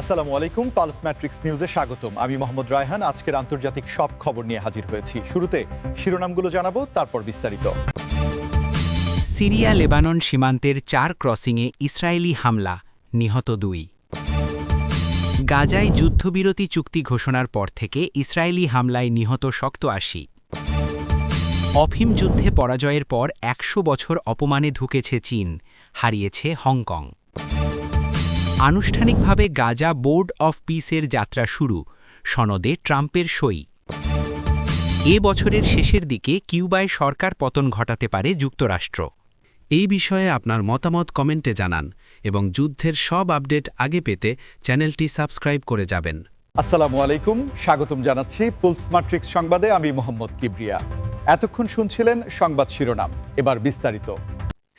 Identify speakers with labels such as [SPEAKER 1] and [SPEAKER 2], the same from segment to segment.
[SPEAKER 1] আসসালামু আলাইকুম, pulse matrix নিউজে স্বাগতম। আমি মোহাম্মদ রায়হান। আজকের আন্তর্জাতিক সব খবর নিয়ে হাজির হয়েছি। শুরুতে শিরোনামগুলো জানাবো, তারপর বিস্তারিত।
[SPEAKER 2] সিরিয়া লেবানন সীমান্তের ৪ ক্রসিংয়ে ইসরায়েলি হামলা, নিহত ২। গাজায় যুদ্ধবিরতি চুক্তি ঘোষণার পর থেকে ইসরায়েলি হামলায় নিহত শক্ত ৮০। অফিম যুদ্ধে পরাজয়ের পর ১০০ বছর অপমানে ধুকেছে চীন, হারিয়েছে হংকং। আনুষ্ঠানিকভাবে গাজা বোর্ড অফ পিসের যাত্রা শুরু, সনদে ট্রাম্পের সই। এ বছরের শেষের দিকে কিউবায় সরকার পতন ঘটাতে পারে যুক্তরাষ্ট্র।
[SPEAKER 3] এই বিষয়ে আপনার মতামত কমেন্টে জানান এবং যুদ্ধের সব আপডেট আগে পেতে চ্যানেলটি সাবস্ক্রাইব করে যাবেন।
[SPEAKER 1] আসসালামু আলাইকুম, স্বাগতম জানাচ্ছি পালস ম্যাট্রিক্স সংবাদে। আমি মোহাম্মদ কিবরিয়া। এতক্ষণ শুনছিলেন সংবাদ শিরোনাম, এবার বিস্তারিত।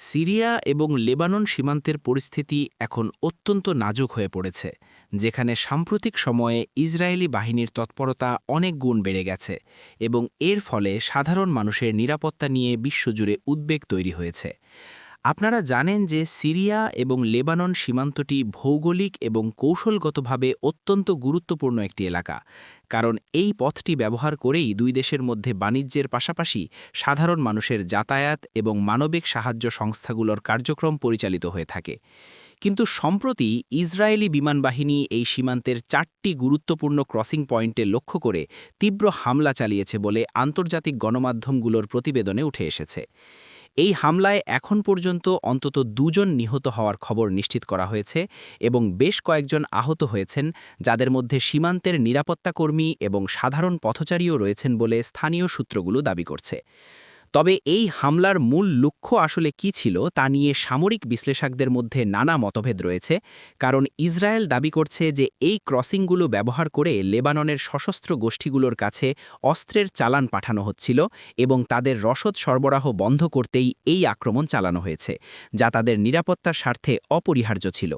[SPEAKER 3] সিরিয়া এবং লেবানন সীমান্তের পরিস্থিতি এখন অত্যন্ত নাজুক হয়ে পড়েছে, যেখানে সাম্প্রতিক সময়ে ইসরায়েলি বাহিনীর তৎপরতা অনেক গুণ বেড়ে গেছে এবং এর ফলে সাধারণ মানুষের নিরাপত্তা নিয়ে বিশ্বজুড়ে উদ্বেগ তৈরি হয়েছে। আপনারা জানেন যে সিরিয়া এবং লেবানন সীমান্তটি ভৌগোলিক এবং কৌশলগতভাবে অত্যন্ত গুরুত্বপূর্ণ একটি এলাকা, কারণ এই পথটি ব্যবহার করেই দুই দেশের মধ্যে বাণিজ্যের পাশাপাশি সাধারণ মানুষের যাতায়াত এবং মানবিক সাহায্য সংস্থাগুলোর কার্যক্রম পরিচালিত হয়ে থাকে। কিন্তু সম্প্রতি ইসরায়েলি বিমানবাহিনী এই সীমান্তের ৪টি গুরুত্বপূর্ণ ক্রসিং পয়েন্টে লক্ষ্য করে তীব্র হামলা চালিয়েছে বলে আন্তর্জাতিক গণমাধ্যমগুলোর প্রতিবেদনে উঠে এসেছে। এই হামলায় এখন পর্যন্ত অন্তত ২ জন নিহত হওয়ার খবর নিশ্চিত করা হয়েছে এবং বেশ কয়েকজন আহত হয়েছেন, যাদের মধ্যে সীমান্তের নিরাপত্তাকর্মী এবং সাধারণ পথচারীও রয়েছেন বলে স্থানীয় সূত্রগুলো দাবি করছে। তবে এই হামলার মূল লক্ষ্য আসলে কী ছিল তা নিয়ে সামরিক বিশ্লেষকদের মধ্যে নানা মতভেদ রয়েছে, কারণ ইসরায়েল দাবি করছে যে এই ক্রসিংগুলো ব্যবহার করে লেবাননের সশস্ত্র গোষ্ঠীগুলোর কাছে অস্ত্রের চালান পাঠানো হচ্ছিল এবং তাদের রসদ সরবরাহ বন্ধ করতেই এই আক্রমণ চালানো হয়েছে, যা তাদের নিরাপত্তার স্বার্থে অপরিহার্য ছিল।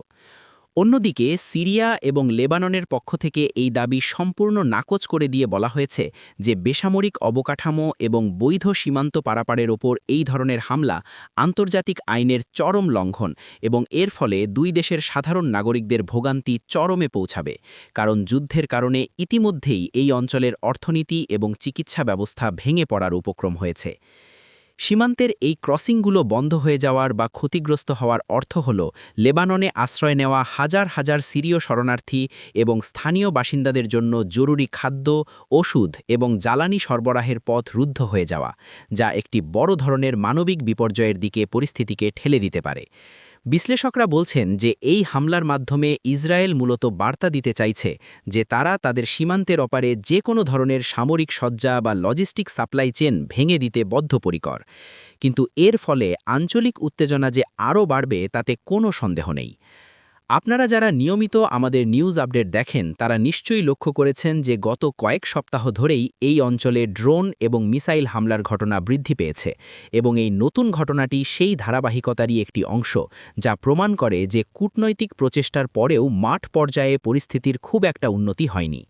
[SPEAKER 3] অন্যদিকে সিরিয়া এবং লেবাননের পক্ষ থেকে এই দাবি সম্পূর্ণ নাকচ করে দিয়ে বলা হয়েছে যে বেসামরিক অবকাঠামো এবং বৈধ সীমান্ত পারাপারের ওপর এই ধরনের হামলা আন্তর্জাতিক আইনের চরম লঙ্ঘন এবং এর ফলে দুই দেশের সাধারণ নাগরিকদের ভোগান্তি চরমে পৌঁছাবে, কারণ যুদ্ধের কারণে ইতিমধ্যেই এই অঞ্চলের অর্থনীতি এবং চিকিৎসা ব্যবস্থা ভেঙে পড়ার উপক্রম হয়েছে। সীমান্তের এই ক্রসিংগুলো বন্ধ হয়ে যাওয়ার বা ক্ষতিগ্রস্ত হওয়ার অর্থ হল লেবাননে আশ্রয় নেওয়া হাজার হাজার সিরীয় শরণার্থী এবং স্থানীয় বাসিন্দাদের জন্য জরুরি খাদ্য, ওষুধ এবং জ্বালানি সরবরাহের পথ রুদ্ধ হয়ে যাওয়া, যা একটি বড় ধরনের মানবিক বিপর্যয়ের দিকে পরিস্থিতিকে ঠেলে দিতে পারে। বিশ্লেষকরা বলছেন যে এই হামলার মাধ্যমে ইসরায়েল মূলত বার্তা দিতে চাইছে যে তারা তাদের সীমান্তের অপারে যে কোনো ধরনের সামরিক সজ্জা বা লজিস্টিক সাপ্লাই চেন ভেঙে দিতে বদ্ধপরিকর। কিন্তু এর ফলে আঞ্চলিক উত্তেজনা যে আরও বাড়বে তাতে কোনো সন্দেহ নেই। আপনারা যারা নিয়মিত আমাদের নিউজ আপডেট দেখেন তারা নিশ্চয়ই লক্ষ্য করেছেন যে গত কয়েক সপ্তাহ ধরেই এই অঞ্চলে ড্রোন এবং মিসাইল হামলার ঘটনা বৃদ্ধি পেয়েছে এবং এই নতুন ঘটনাটি সেই ধারাবাহিকতারই একটি অংশ, যা প্রমাণ করে যে কূটনৈতিক প্রচেষ্টার পরেও মাঠ পর্যায়ে পরিস্থিতির খুব একটা উন্নতি হয়নি।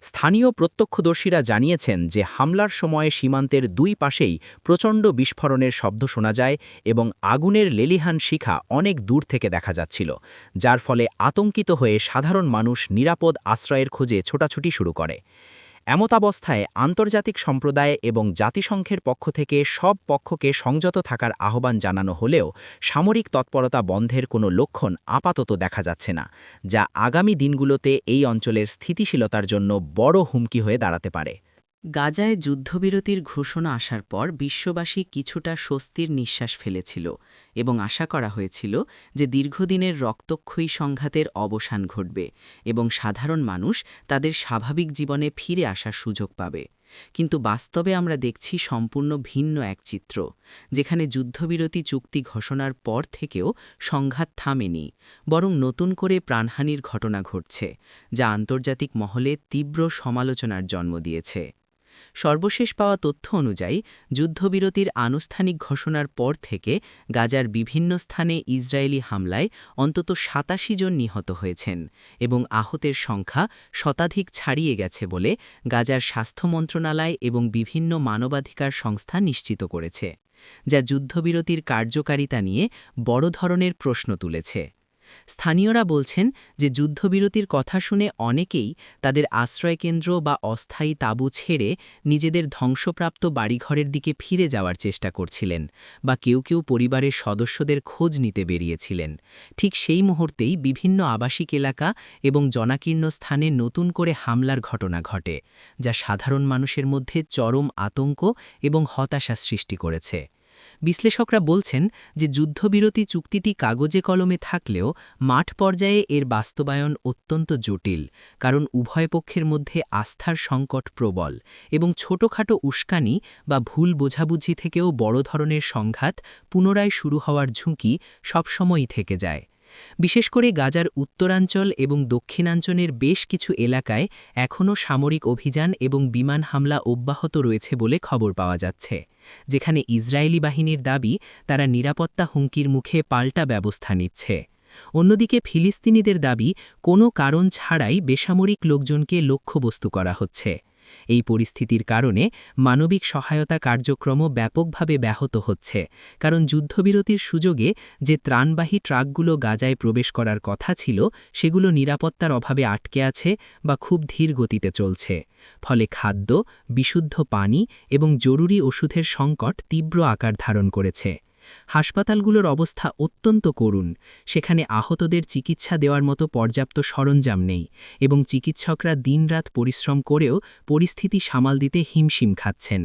[SPEAKER 3] স্থানীয় প্রত্যক্ষদর্শীরা জানিয়েছেন যে হামলার সময় সীমান্তের দুই পাশেই প্রচণ্ড বিস্ফোরণের শব্দ শোনা যায় এবং আগুনের লেলিহান শিখা অনেক দূর থেকে দেখা যাচ্ছিল, যার ফলে আতঙ্কিত হয়ে সাধারণ মানুষ নিরাপদ আশ্রয়ের খোঁজে ছোটাছুটি শুরু করে। এমতাবস্থায় আন্তর্জাতিক সম্প্রদায় এবং জাতিসংঘের পক্ষ থেকে সব পক্ষকে সংযত থাকার আহ্বান জানানো হলেও সামরিক তৎপরতা বন্ধের কোনো লক্ষণ আপাতত দেখা যাচ্ছে না, যা আগামী দিনগুলোতে এই অঞ্চলের স্থিতিশীলতার জন্য বড় হুমকি হয়ে দাঁড়াতে পারে।
[SPEAKER 4] গাজায় যুদ্ধবিরতির ঘোষণা আসার পর বিশ্ববাসী কিছুটা স্বস্তির নিঃশ্বাস ফেলেছিল এবং আশা করা হয়েছিল যে দীর্ঘদিনের রক্তক্ষয়ী সংঘাতের অবসান ঘটবে এবং সাধারণ মানুষ তাদের স্বাভাবিক জীবনে ফিরে আসার সুযোগ পাবে। কিন্তু বাস্তবে আমরা দেখছি সম্পূর্ণ ভিন্ন এক চিত্র, যেখানে যুদ্ধবিরতি চুক্তি ঘোষণার পর থেকেও সংঘাত থামেনি, বরং নতুন করে প্রাণহানির ঘটনা ঘটছে, যা আন্তর্জাতিক মহলে তীব্র সমালোচনার জন্ম দিয়েছে। সর্বশেষ পাওয়া তথ্য অনুযায়ী যুদ্ধবিরতির আনুষ্ঠানিক ঘোষণার পর থেকে গাজার বিভিন্ন স্থানে ইসরায়েলি হামলায় অন্তত ৮৭ জন নিহত হয়েছেন এবং আহতের সংখ্যা শতাধিক ছাড়িয়ে গেছে বলে গাজার স্বাস্থ্য মন্ত্রণালয় এবং বিভিন্ন মানবাধিকার সংস্থা নিশ্চিত করেছে, যা যুদ্ধবিরতির কার্যকারিতা নিয়ে বড় ধরনের প্রশ্ন তুলেছে। স্থানীয়রা বলছেন যে যুদ্ধবিরতির কথা শুনে অনেকেই তাদের আশ্রয়কেন্দ্র বা অস্থায়ী তাঁবু ছেড়ে নিজেদের ধ্বংসপ্রাপ্ত বাড়িঘরের দিকে ফিরে যাওয়ার চেষ্টা করছিলেন, বা কেউ কেউ পরিবারের সদস্যদের খোঁজ নিতে বেরিয়েছিলেন। ঠিক সেই মুহূর্তেই বিভিন্ন আবাসিক এলাকা এবং জনাকীর্ণ স্থানে নতুন করে হামলার ঘটনা ঘটে, যা সাধারণ মানুষের মধ্যে চরম আতঙ্ক এবং হতাশা সৃষ্টি করেছে। বিশ্লেষকরা বলছেন যে যুদ্ধবিরতি চুক্তিটি কাগজে কলমে থাকলেও মাঠ পর্যায়ে এর বাস্তবায়ন অত্যন্ত জটিল, কারণ উভয় পক্ষের মধ্যে আস্থার সংকট প্রবল এবং ছোটখাটো উস্কানি বা ভুল বোঝাবুঝি থেকেও বড় ধরনের সংঘাত পুনরায় শুরু হওয়ার ঝুঁকি সবসময়ই থেকে যায়। বিশেষ করে গাজার উত্তরাঞ্চল এবং দক্ষিণাঞ্চলের বেশ কিছু এলাকায় এখনও সামরিক অভিযান এবং বিমান হামলা অব্যাহত রয়েছে বলে খবর পাওয়া যাচ্ছে, যেখানে ইসরায়েলি বাহিনীর দাবি তারা নিরাপত্তা হুমকির মুখে পাল্টা ব্যবস্থা নিচ্ছে। অন্যদিকে ফিলিস্তিনিদের দাবি কোনো কারণ ছাড়াই বেসামরিক লোকজনকে লক্ষ্যবস্তু করা হচ্ছে। এই পরিস্থিতির কারণে মানবিক সহায়তা কার্যক্রমও ব্যাপকভাবে ব্যাহত হচ্ছে, কারণ যুদ্ধবিরতির সুযোগে যে ত্রাণবাহী ট্রাকগুলো গাজায় প্রবেশ করার কথা ছিল সেগুলো নিরাপত্তার অভাবে আটকে আছে বা খুব ধীর গতিতে চলছে। ফলে খাদ্য, বিশুদ্ধ পানি এবং জরুরি ওষুধের সংকট তীব্র আকার ধারণ করেছে। হাসপাতালগুলোর অবস্থা অত্যন্ত করুণ, সেখানে আহতদের চিকিৎসা দেওয়ার মতো পর্যাপ্ত সরঞ্জাম নেই এবং চিকিৎসকরা দিনরাত পরিশ্রম করেও পরিস্থিতি সামাল দিতে হিমশিম খাচ্ছেন।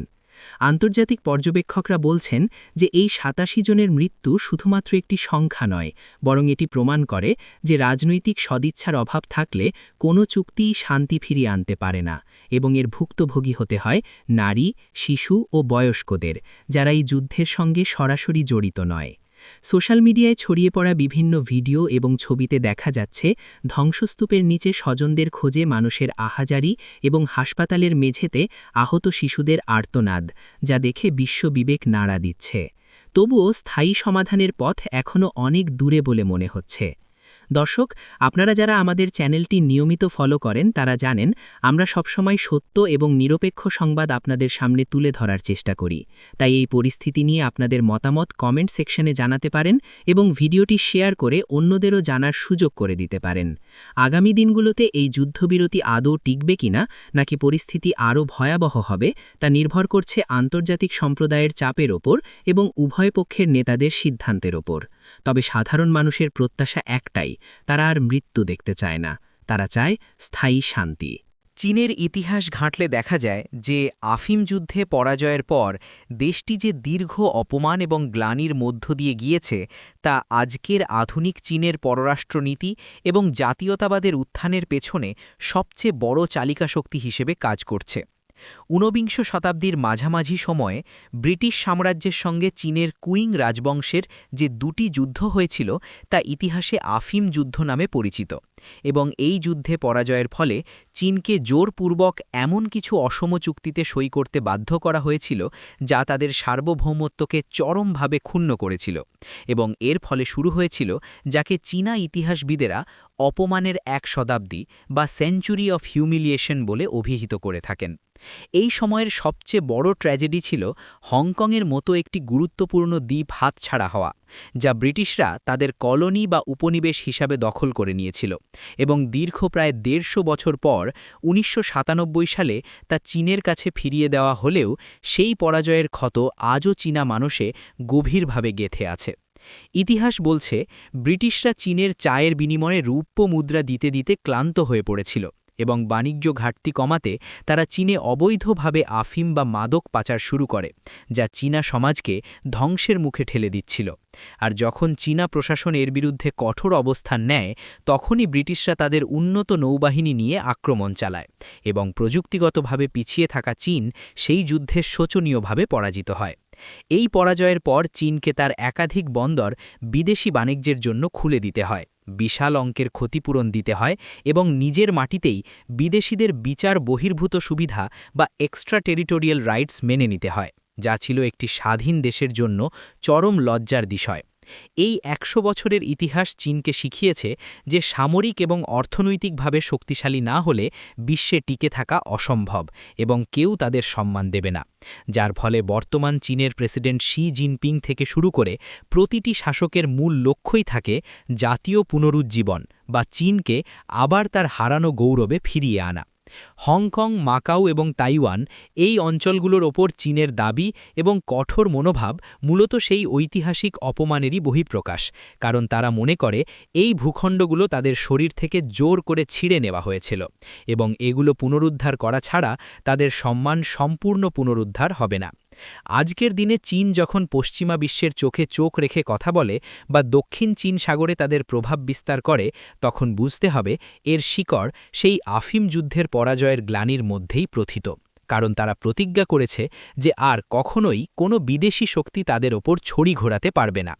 [SPEAKER 4] আন্তর্জাতিক পর্যবেক্ষকরা বলছেন যে এই ৮৭ জনের মৃত্যু শুধুমাত্র একটি সংখ্যা নয়, বরং এটি প্রমাণ করে যে রাজনৈতিক সদিচ্ছার অভাব থাকলে কোনো চুক্তিই শান্তি ফিরিয়ে আনতে পারে না এবং এর ভুক্তভোগী হতে হয় নারী, শিশু ও বয়স্কদের, যারা এই যুদ্ধের সঙ্গে সরাসরি জড়িত নয়। সোশ্যাল মিডিয়ায় ছড়িয়ে পড়া বিভিন্ন ভিডিও এবং ছবিতে দেখা যাচ্ছে ধ্বংসস্তূপের নিচে স্বজনদের খোঁজে মানুষের আহাজারি এবং হাসপাতালের মেঝেতে আহত শিশুদের আর্তনাদ, যা দেখে বিশ্ববিবেক নাড়া দিচ্ছে। তবুও স্থায়ী সমাধানের পথ এখনও অনেক দূরে বলে মনে হচ্ছে। দর্শক, আপনারা যারা আমাদের চ্যানেলটি নিয়মিত ফলো করেন তারা জানেন আমরা সবসময় সত্য এবং নিরপেক্ষ সংবাদ আপনাদের সামনে তুলে ধরার চেষ্টা করি। তাই এই পরিস্থিতি নিয়ে আপনাদের মতামত কমেন্ট সেকশনে জানাতে পারেন এবং ভিডিওটি শেয়ার করে অন্যদেরও জানার সুযোগ করে দিতে পারেন। আগামী দিনগুলোতে এই যুদ্ধবিরতি আদৌ টিকবে কিনা, নাকি পরিস্থিতি আরও ভয়াবহ হবে, তা নির্ভর করছে আন্তর্জাতিক সম্প্রদায়ের চাপের ওপর এবং উভয় পক্ষের নেতাদের সিদ্ধান্তের ওপর। তবে সাধারণ মানুষের প্রত্যাশা একটাই, তারা আর মৃত্যু দেখতে চায় না, তারা চায় স্থায়ী শান্তি।
[SPEAKER 2] চীনের ইতিহাস ঘাঁটলে দেখা যায় যে আফিম যুদ্ধে পরাজয়ের পর দেশটি যে দীর্ঘ অপমান এবং গ্লানির মধ্য দিয়ে গিয়েছে তা আজকের আধুনিক চীনের পররাষ্ট্রনীতি এবং জাতীয়তাবাদের উত্থানের পেছনে সবচেয়ে বড় চালিকা শক্তি হিসেবে কাজ করছে। ঊনবিংশ শতাব্দীর মাঝামাঝি সময়ে ব্রিটিশ সাম্রাজ্যের সঙ্গে চীনের কুইং রাজবংশের যে দুটি যুদ্ধ হয়েছিল তা ইতিহাসে আফিম যুদ্ধ নামে পরিচিত, এবং এই যুদ্ধে পরাজয়ের ফলে চীনকে জোরপূর্বক এমন কিছু অসম চুক্তিতে সই করতে বাধ্য করা হয়েছিল যা তাদের সার্বভৌমত্বকে চরমভাবে ক্ষুণ্ণ করেছিল, এবং এর ফলে শুরু হয়েছিল যাকে চীনা ইতিহাসবিদেরা অপমানের এক শতাব্দী বা সেঞ্চুরি অফ হিউমিলিয়েশন বলে অভিহিত করে থাকেন। এই সময়ের সবচেয়ে বড় ট্র্যাজেডি ছিল হংকংয়ের মতো একটি গুরুত্বপূর্ণ দ্বীপ হাতছাড়া হওয়া, যা ব্রিটিশরা তাদের কলোনি বা উপনিবেশ হিসাবে দখল করে নিয়েছিল, এবং দীর্ঘ প্রায় ১৫০ বছর পর ১৯৯৭ সালে তা চীনের কাছে ফিরিয়ে দেওয়া হলেও সেই পরাজয়ের ক্ষত আজও চীনা মানুষে গভীরভাবে গেঁথে আছে। ইতিহাস বলছে ব্রিটিশরা চীনের চায়ের বিনিময়ে রৌপ্য মুদ্রা দিতে দিতে ক্লান্ত হয়ে পড়েছিল, এবং বাণিজ্য ঘাটতি কমাতে তারা চীনে অবৈধভাবে আফিম বা মাদক পাচার শুরু করে, যা চীনা সমাজকে ধ্বংসের মুখে ঠেলে দিচ্ছিল। আর যখন চীনা প্রশাসন এর বিরুদ্ধে কঠোর অবস্থান নেয়, তখনই ব্রিটিশরা তাদের উন্নত নৌবাহিনী নিয়ে আক্রমণ চালায়, এবং প্রযুক্তিগতভাবে পিছিয়ে থাকা চীন সেই যুদ্ধে শোচনীয়ভাবে পরাজিত হয়। এই পরাজয়ের পর চীনকে তার একাধিক বন্দর বিদেশি বাণিজ্যের জন্য খুলে দিতে হয়, বিশাল অঙ্কের ক্ষতিপূরণ দিতে হয় এবং নিজের মাটিতেই বিদেশিদের বিচার বহির্ভূত সুবিধা বা এক্সট্রা টেরিটোরিয়াল রাইটস মেনে নিতে হয়, যা ছিল একটি স্বাধীন দেশের জন্য চরম লজ্জার বিষয়। এই ১০০ বছরের ইতিহাস চীনকে শিখিয়েছে যে সামরিক এবং অর্থনৈতিকভাবে শক্তিশালী না হলে বিশ্বে টিকে থাকা অসম্ভব এবং কেউ তাদের সম্মান দেবে না, যার ফলে বর্তমান চীনের প্রেসিডেন্ট শি জিনপিং থেকে শুরু করে প্রতিটি শাসকের মূল লক্ষ্যই থাকে জাতীয় পুনরুজ্জীবন বা চীনকে আবার তার হারানো গৌরবে ফিরিয়ে আনা। হংকং, মাকাও এবং তাইওয়ান এই অঞ্চলগুলোর ওপর চীনের দাবি এবং কঠোর মনোভাব মূলত সেই ঐতিহাসিক অপমানেরই বহিঃপ্রকাশ, কারণ তারা মনে করে এই ভূখণ্ডগুলো তাদের শরীর থেকে জোর করে ছিঁড়ে নেওয়া হয়েছিল এবং এগুলো পুনরুদ্ধার করা ছাড়া তাদের সম্মান সম্পূর্ণ পুনরুদ্ধার হবে না। আজকের দিনে চীন যখন পশ্চিমা বিশ্বের চোখে চোখ রেখে কথা বলে বা দক্ষিণ চীন সাগরে তাদের প্রভাব বিস্তার করে, তখন বুঝতে হবে এর শিকড় সেই আফিম যুদ্ধের পরাজয়ের গ্লানির মধ্যেই প্রথিত, কারণ তারা প্রতিজ্ঞা করেছে যে আর কখনোই কোনো বিদেশি শক্তি তাদের ওপর ছড়ি ঘোরাতে পারবে না।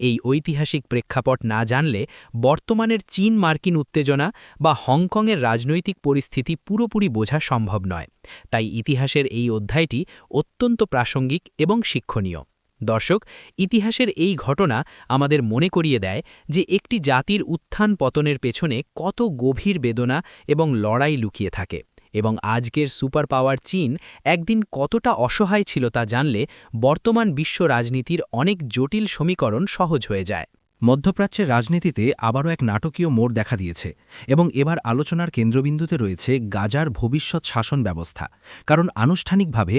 [SPEAKER 2] এই ঐতিহাসিক প্রেক্ষাপট না জানলে বর্তমানের চীন মার্কিন উত্তেজনা বা হংকংয়ের রাজনৈতিক পরিস্থিতি পুরোপুরি বোঝা সম্ভব নয়। তাই ইতিহাসের এই অধ্যায়টি অত্যন্ত প্রাসঙ্গিক এবং শিক্ষণীয়। দর্শক, ইতিহাসের এই ঘটনা আমাদের মনে করিয়ে দেয় যে একটি জাতির উত্থান পতনের পেছনে কত গভীর বেদনা এবং লড়াই লুকিয়ে থাকে, এবং আজকের সুপার পাওয়ার চীন একদিন কতটা অসহায় ছিল তা জানলে বর্তমান বিশ্ব রাজনীতির অনেক জটিল সমীকরণ সহজ হয়ে যায়।
[SPEAKER 3] মধ্যপ্রাচ্যের রাজনীতিতে আবারও এক নাটকীয় মোড় দেখা দিয়েছে এবং এবার আলোচনার কেন্দ্রবিন্দুতে রয়েছে গাজার ভবিষ্যৎ শাসন ব্যবস্থা, কারণ আনুষ্ঠানিকভাবে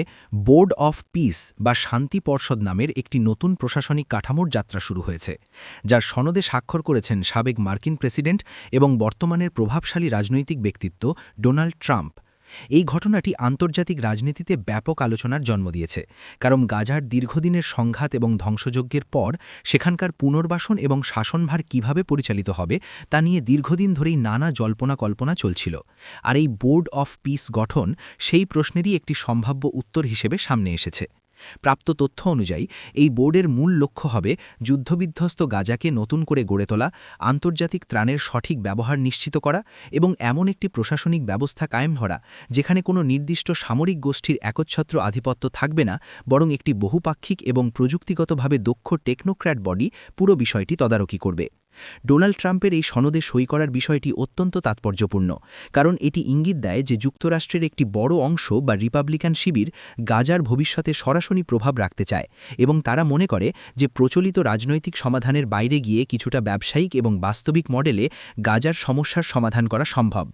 [SPEAKER 3] বোর্ড অফ পিস বা শান্তি পর্ষদ নামের একটি নতুন প্রশাসনিক কাঠামোর যাত্রা শুরু হয়েছে, যার সনদে স্বাক্ষর করেছেন সাবেক মার্কিন প্রেসিডেন্ট এবং বর্তমানের প্রভাবশালী রাজনৈতিক ব্যক্তিত্ব ডোনাল্ড ট্রাম্প। এই ঘটনাটি আন্তর্জাতিক রাজনীতিতে ব্যাপক আলোচনার জন্ম দিয়েছে, কারণ গাজার দীর্ঘদিনের সংঘাত এবং ধ্বংসযজ্ঞের পর সেখানকার পুনর্বাসন এবং শাসনভার কিভাবে পরিচালিত হবে তা নিয়ে দীর্ঘদিন ধরেই নানা জল্পনা কল্পনা চলছিল। আর এই বোর্ড অফ পিস গঠন সেই প্রশ্নেরই একটি সম্ভাব্য উত্তর হিসেবে সামনে এসেছে। প্রাপ্ত তথ্য অনুযায়ী এই বোর্ডের মূল লক্ষ্য হবে যুদ্ধবিধ্বস্ত গাজাকে নতুন করে গড়ে তোলা, আন্তর্জাতিক ত্রাণের সঠিক ব্যবহার নিশ্চিত করা এবং এমন একটি প্রশাসনিক ব্যবস্থা কায়েম করা যেখানে কোনো নির্দিষ্ট সামরিক গোষ্ঠীর একচ্ছত্র আধিপত্য থাকবে না, বরং একটি বহুপাক্ষিক এবং প্রযুক্তিগতভাবে দক্ষ টেকনোক্র্যাট বডি পুরো বিষয়টি তদারকি করবে। ডোনাল্ড ট্রাম্পের এই সনদে সই করার বিষয়টি অত্যন্ত তাৎপর্যপূর্ণ, কারণ এটি ইঙ্গিত দেয় যে যুক্তরাষ্ট্রের একটি বড় অংশ বা রিপাবলিকান শিবির গাজার ভবিষ্যতে সরাসরি প্রভাব রাখতে চায় এবং তারা মনে করে যে প্রচলিত রাজনৈতিক সমাধানের বাইরে গিয়ে কিছুটা ব্যবসায়িক এবং বাস্তবিক মডেলে গাজার সমস্যার সমাধান করা সম্ভব।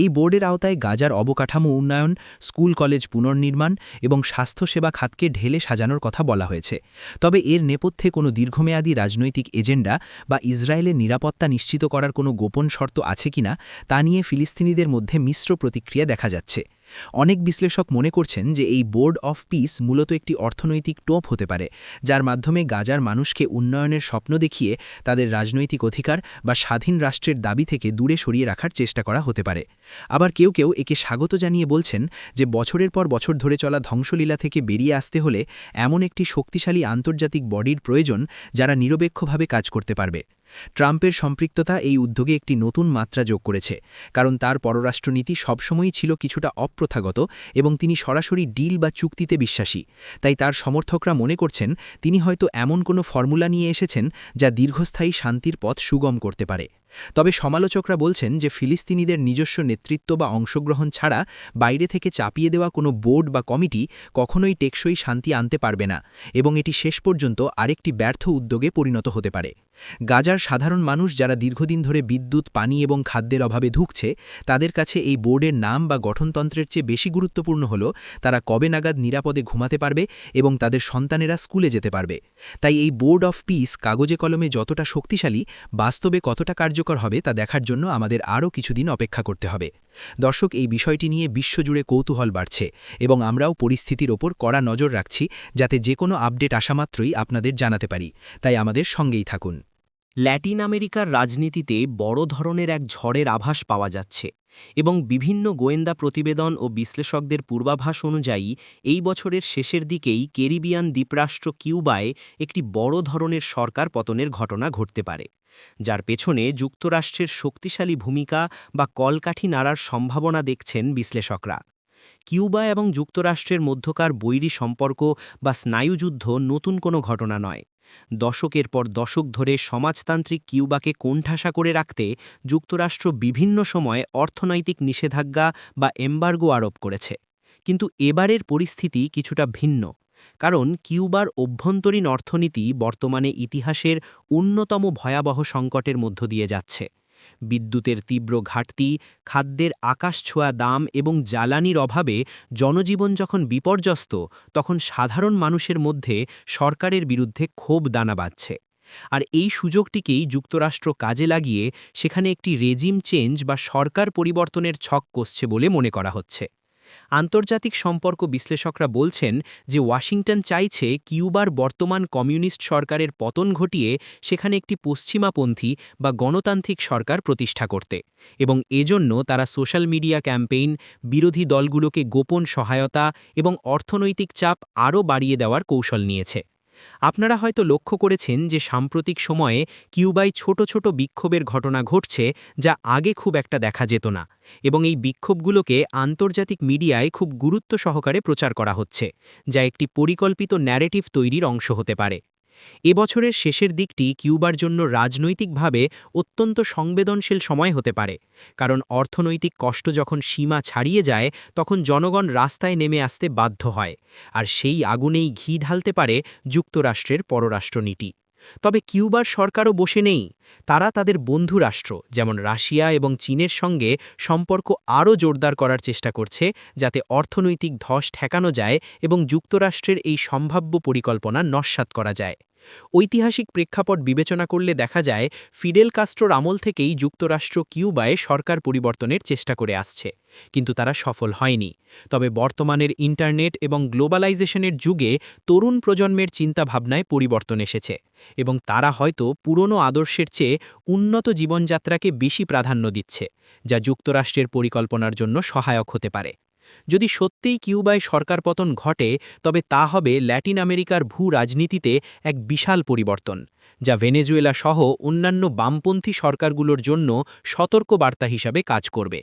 [SPEAKER 3] এই বোর্ডের আওতায় গাজার অবকাঠামো উন্নয়ন, স্কুল কলেজ পুনর্নির্মাণ এবং স্বাস্থ্যসেবা খাতকে ঢেলে সাজানোর কথা বলা হয়েছে। তবে এর নেপথ্যে কোনো দীর্ঘমেয়াদী রাজনৈতিক এজেন্ডা বা ইসরায়েলের নিরাপত্তা নিশ্চিত করার কোনো গোপন শর্ত আছে কিনা তা নিয়ে ফিলিস্তিনিদের মধ্যে মিশ্র প্রতিক্রিয়া দেখা যাচ্ছে। অনেক বিশ্লেষক মনে করছেন যে এই বোর্ড অফ পিস মূলত একটি অর্থনৈতিক টোপ হতে পারে, যার মাধ্যমে গাজার মানুষকে উন্নয়নের স্বপ্ন দেখিয়ে তাদের রাজনৈতিক অধিকার বা স্বাধীন রাষ্ট্রের দাবি থেকে দূরে সরিয়ে রাখার চেষ্টা করা হতে পারে। আবার কেউ কেউ একে স্বাগত জানিয়ে বলছেন যে বছরের পর বছর ধরে চলা ধ্বংসলীলা থেকে বেরিয়ে আসতে হলে এমন একটি শক্তিশালী আন্তর্জাতিক বডির প্রয়োজন যারা নিরপেক্ষভাবে কাজ করতে পারবে। ট্রাম্পের সম্পৃক্ততা এই উদ্যোগে একটি নতুন মাত্রা যোগ করেছে, কারণ তার পররাষ্ট্রনীতি সবসময়ই ছিল কিছুটা অপ্রথাগত এবং তিনি সরাসরি ডিল বা চুক্তিতে বিশ্বাসী। তাই তার সমর্থকরা মনে করছেন তিনি হয়তো এমন কোনো ফর্মুলা নিয়ে এসেছেন যা দীর্ঘস্থায়ী শান্তির পথ সুগম করতে পারে। তবে সমালোচকরা বলছেন যে ফিলিস্তিনিদের নিজস্ব নেতৃত্ব বা অংশগ্রহণ ছাড়া বাইরে থেকে চাপিয়ে দেওয়া কোনো বোর্ড বা কমিটি কখনোই টেকসই শান্তি আনতে পারবে না এবং এটি শেষ পর্যন্ত আরেকটি ব্যর্থ উদ্যোগে পরিণত হতে পারে। গাজার সাধারণ মানুষ যারা দীর্ঘদিন ধরে বিদ্যুৎ, পানি এবং খাদ্যের অভাবে ধুঁকছে, তাদের কাছে এই বোর্ডের নাম বা গঠনতন্ত্রের চেয়ে বেশি গুরুত্বপূর্ণ হল তারা কবে নাগাদ নিরাপদে ঘুমাতে পারবে এবং তাদের সন্তানেরা স্কুলে যেতে পারবে। তাই এই বোর্ড অফ পিস কাগজে কলমে যতটা শক্তিশালী, বাস্তবে কতটা কার্যকর হবে তা দেখার জন্য আমাদের আরও কিছুদিন অপেক্ষা করতে হবে। দর্শক, এই বিষয়টি নিয়ে বিশ্বজুড়ে কৌতূহল বাড়ছে এবং আমরাও পরিস্থিতির ওপর কড়া নজর রাখছি যাতে যে কোনো আপডেট আসামাত্রই আপনাদের জানাতে পারি। তাই আমাদের সঙ্গেই থাকুন।
[SPEAKER 2] ল্যাটিন আমেরিকার রাজনীতিতে বড় ধরনের এক ঝড়ের আভাস পাওয়া যাচ্ছে এবং বিভিন্ন গোয়েন্দা প্রতিবেদন ও বিশ্লেষকদের পূর্বাভাস অনুযায়ী এই বছরের শেষের দিকেই ক্যারিবিয়ান দ্বীপরাষ্ট্র কিউবায় একটি বড় ধরনের সরকার পতনের ঘটনা ঘটতে পারে, যার পেছনে যুক্তরাষ্ট্রের শক্তিশালী ভূমিকা বা কলকাঠি নাড়ার সম্ভাবনা দেখছেন বিশ্লেষকরা। কিউবা এবং যুক্তরাষ্ট্রের মধ্যকার বৈরী সম্পর্ক বা স্নায়ুযুদ্ধ নতুন কোনো ঘটনা নয়,
[SPEAKER 3] দশকের পর দশক ধরে সমাজতান্ত্রিক কিউবাকে কোণঠাসা করে রাখতে যুক্তরাষ্ট্র বিভিন্ন সময়ে অর্থনৈতিক নিষেধাজ্ঞা বা এম্বার্গো আরোপ করেছে। কিন্তু এবারের পরিস্থিতি কিছুটা ভিন্ন, কারণ কিউবার অভ্যন্তরীণ অর্থনীতি বর্তমানে ইতিহাসের অন্যতম ভয়াবহ সংকটের মধ্য দিয়ে যাচ্ছে। বিদ্যুতের তীব্র ঘাটতি, খাদ্যের আকাশছোঁয়া দাম এবং জ্বালানির অভাবে জনজীবন যখন বিপর্যস্ত, তখন সাধারণ মানুষের মধ্যে সরকারের বিরুদ্ধে ক্ষোভ দানা বাঁধছে। আর এই সুযোগটিকেই যুক্তরাষ্ট্র কাজে লাগিয়ে সেখানে একটি রেজিম চেঞ্জ বা সরকার পরিবর্তনের ছক কষছে বলে মনে করা হচ্ছে। আন্তর্জাতিক সম্পর্ক বিশ্লেষকরা বলছেন যে ওয়াশিংটন চাইছে কিউবার বর্তমান কমিউনিস্ট সরকারের পতন ঘটিয়ে সেখানে একটি পশ্চিমাপন্থী বা গণতান্ত্রিক সরকার প্রতিষ্ঠা করতে, এবং এজন্য তারা সোশ্যাল মিডিয়া ক্যাম্পেইন, বিরোধী দলগুলোকে গোপন সহায়তা এবং অর্থনৈতিক চাপ আরও বাড়িয়ে দেওয়ার কৌশল নিয়েছে। আপনারা হয়তো লক্ষ্য করেছেন যে সাম্প্রতিক সময়ে কিউবায় ছোট ছোট বিক্ষোভের ঘটনা ঘটছে, যা আগে খুব একটা দেখা যেত না, এবং এই বিক্ষোভগুলোকে আন্তর্জাতিক মিডিয়ায় খুব গুরুত্ব সহকারে প্রচার করা হচ্ছে, যা একটি পরিকল্পিত ন্যারেটিভ তৈরির অংশ হতে পারে। এবছরের শেষের দিকটি কিউবার জন্য রাজনৈতিকভাবে অত্যন্ত সংবেদনশীল সময় হতে পারে, কারণ অর্থনৈতিক কষ্ট যখন সীমা ছাড়িয়ে যায় তখন জনগণ রাস্তায় নেমে আসতে বাধ্য হয়, আর সেই আগুনেই ঘি ঢালতে পারে যুক্তরাষ্ট্রের পররাষ্ট্রনীতি। তবে কিউবার সরকারও বসে নেই। তারা তাদের বন্ধু রাষ্ট্র যেমন রাশিয়া এবং চীনের সঙ্গে সম্পর্ক আরও জোরদার করার চেষ্টা করছে, যাতে অর্থনৈতিক ধস ঠেকানো যায় এবং যুক্তরাষ্ট্রের এই সম্ভাব্য পরিকল্পনা নস্যাৎ করা যায়। ঐতিহাসিক প্রেক্ষাপট বিবেচনা করলে দেখা যায় ফিডেল কাস্ট্রোর আমল থেকেই যুক্তরাষ্ট্র কিউবায় সরকার পরিবর্তনের চেষ্টা করে আসছে, কিন্তু তারা সফল হয়নি। তবে বর্তমানের ইন্টারনেট এবং গ্লোবালাইজেশনের যুগে তরুণ প্রজন্মের চিন্তাভাবনায় পরিবর্তন এসেছে, এবং তারা হয়তো পুরনো আদর্শের চেয়ে উন্নত জীবনযাত্রাকে বেশি প্রাধান্য দিচ্ছে, যা যুক্তরাষ্ট্রের পরিকল্পনার জন্য সহায়ক হতে পারে। যদি সত্যিই কিউবায় সরকার পতন ঘটে, তবে তা হবে ল্যাটিন আমেরিকার ভূ রাজনীতিতে এক বিশাল পরিবর্তন, যা ভেনেজুয়েলা সহ অন্যান্য বামপন্থী সরকারগুলোর জন্য সতর্ক বার্তা হিসাবে কাজ করবে।